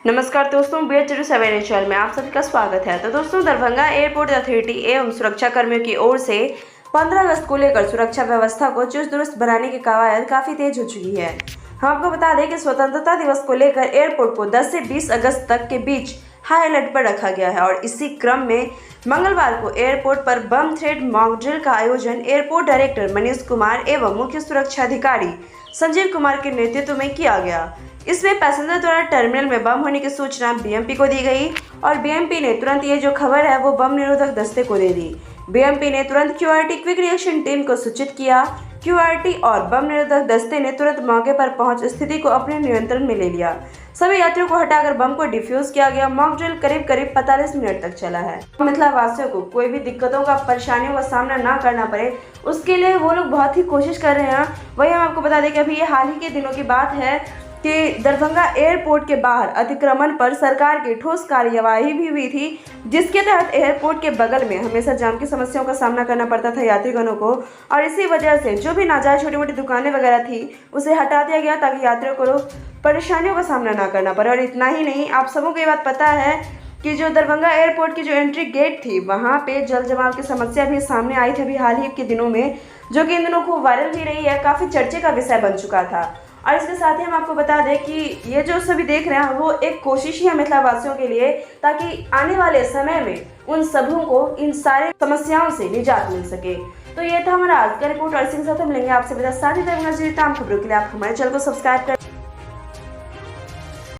नमस्कार दोस्तों, BH07 channel में आप सभी का स्वागत है। तो दोस्तों, दरभंगा एयरपोर्ट अथॉरिटी एवं सुरक्षा कर्मियों की ओर से 15 अगस्त को लेकर सुरक्षा व्यवस्था को चुस्त दुरुस्त बनाने की कवायद काफी तेज हो चुकी है। हम आपको बता दें कि स्वतंत्रता दिवस को लेकर एयरपोर्ट को 10 से 20 अगस्त तक के बीच हाई अलर्ट पर रखा गया है और इसी क्रम में मंगलवार को एयरपोर्ट पर बम थ्रेड मॉक ड्रिल का आयोजन एयरपोर्ट डायरेक्टर मनीष कुमार एवं मुख्य सुरक्षा अधिकारी संजीव कुमार के नेतृत्व में किया गया। इसमें पैसेंजर द्वारा टर्मिनल में बम होने की सूचना बीएमपी को दी गई और बीएमपी ने तुरंत ये जो खबर है वो बम निरोधक दस्ते को दे दी। बीएमपी ने तुरंत क्यूआरटी क्विक रिएक्शन टीम को सूचित किया। क्यूआरटी और बम निरोधक दस्ते ने तुरंत मौके पर पहुंच स्थिति को अपने नियंत्रण में ले लिया। सभी यात्रियों को हटाकर बम को डिफ्यूज किया गया। मॉक ड्रिल करीब 45 मिनट तक चला है। मिथिला वासियों को कोई भी दिक्कतों का परेशानियों का सामना ना करना पड़े, उसके लिए वो लोग बहुत ही कोशिश कर रहे हैं। वही हम आपको बता दें कि अभी ये हाल ही के दिनों की बात है कि दरभंगा एयरपोर्ट के बाहर अतिक्रमण पर सरकार की ठोस कार्यवाही भी हुई थी, जिसके तहत एयरपोर्ट के बगल में हमेशा जाम की समस्याओं का सामना करना पड़ता था यात्रीगणों को, और इसी वजह से जो भी नाजायज छोटी मोटी दुकानें वगैरह थी उसे हटा दिया गया ताकि यात्रियों को परेशानियों का सामना ना करना पड़े। और इतना ही नहीं, आप सबों को ये बात पता है कि जो दरभंगा एयरपोर्ट की जो एंट्री गेट थी वहाँ पे जल जमाव की समस्या भी सामने आई थी अभी हाल ही के दिनों में, जो कि इन दिनों खूब वायरल भी रही है, काफ़ी चर्चे का विषय बन चुका था। और इसके साथ ही हम आपको बता दें कि ये जो सभी देख रहे हैं वो एक कोशिश ही है मिथिला वासियों के लिए, ताकि आने वाले समय में उन सबों को इन सारे समस्याओं से निजात मिल सके। तो ये था हमारा आज का रिपोर्ट और इसी के साथ हम लेंगे आपसे विदा। साथ ही तमाम खबरों के लिए आप हमारे चैनल को सब्सक्राइब कर